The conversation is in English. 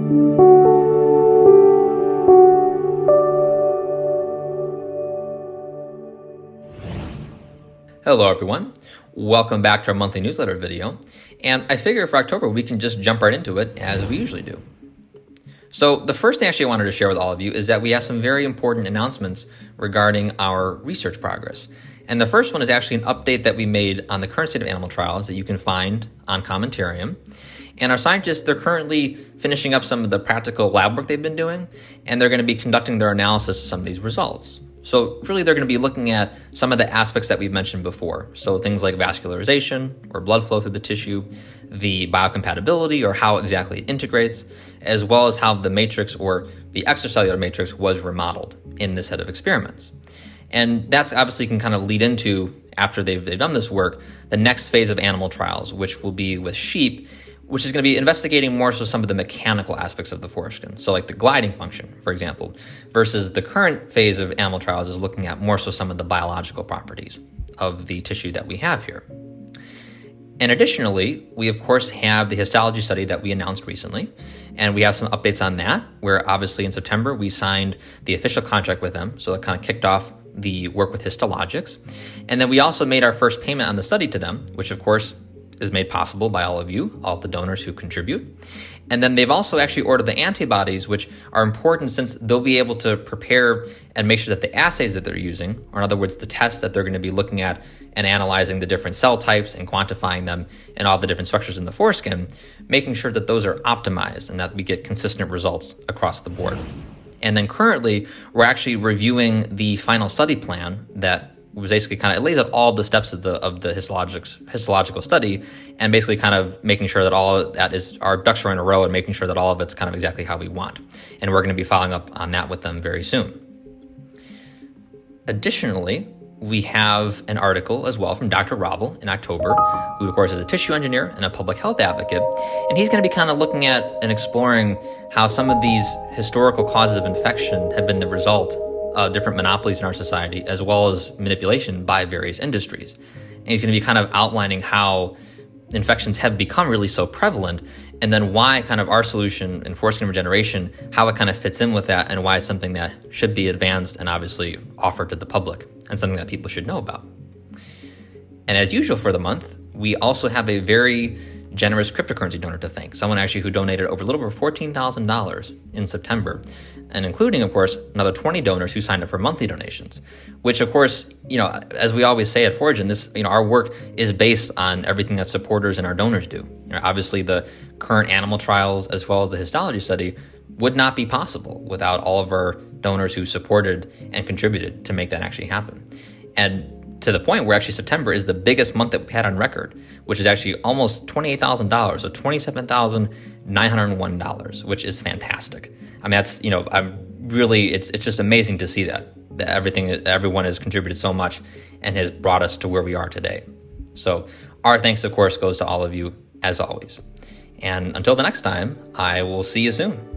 Hello everyone, welcome back to our monthly newsletter video, and I figure for October we can just jump right into it as we usually do. So the first thing actually I wanted to share with all of you is that we have some very important announcements regarding our research progress. And the first one is actually an update that we made on the current state of animal trials that you can find on Commenatarium. And our scientists, they're currently finishing up some of the practical lab work they've been doing, and they're going to be conducting their analysis of some of these results. So really, they're going to be looking at some of the aspects that we've mentioned before. So things like vascularization or blood flow through the tissue, the biocompatibility or how exactly it integrates, as well as how the matrix or the extracellular matrix was remodeled in this set of experiments. And that's obviously can kind of lead into, after they've done this work, the next phase of animal trials, which will be with sheep, which is going to be investigating more so some of the mechanical aspects of the foreskin. So like the gliding function, for example, versus the current phase of animal trials is looking at more so some of the biological properties of the tissue that we have here. And additionally, we of course have the histology study that we announced recently, and we have some updates on that, where obviously in September we signed the official contract with them, so that kind of kicked off the work with Histologics. And then we also made our first payment on the study to them, which of course is made possible by all of you, all the donors who contribute. And then they've also actually ordered the antibodies, which are important since they'll be able to prepare and make sure that the assays that they're using, or in other words, the tests that they're going to be looking at and analyzing the different cell types and quantifying them and all the different structures in the foreskin, making sure that those are optimized and that we get consistent results across the board. And then currently, we're actually reviewing the final study plan that was basically kind of, it lays out all the steps of the histological study, and basically kind of making sure that all of that is, our ducks are in a row, and making sure that all of it's kind of exactly how we want. And we're going to be following up on that with them very soon. Additionally, we have an article as well from Dr. Raval in October, who of course is a tissue engineer and a public health advocate, and he's going to be kind of looking at and exploring how some of these historical causes of infection have been the result of different monopolies in our society, as well as manipulation by various industries. And he's going to be kind of outlining how infections have become really so prevalent, and then why kind of our solution in foreskin regeneration, how it kind of fits in with that, and why it's something that should be advanced and obviously offered to the public, and something that people should know about. And as usual for the month, we also have a very generous cryptocurrency donor to thank, someone actually who donated over a little over $14,000 in September, and including, of course, another 20 donors who signed up for monthly donations, which, of course, as we always say at Foregen, this, our work is based on everything that supporters and our donors do. Obviously, the current animal trials, as well as the histology study, would not be possible without all of our donors who supported and contributed to make that actually happen. And to the point where actually September is the biggest month that we've had on record, which is actually almost $28,000, so $27,901, which is fantastic. I mean, that's, it's just amazing to see that everyone has contributed so much and has brought us to where we are today. So our thanks, of course, goes to all of you as always. And until the next time, I will see you soon.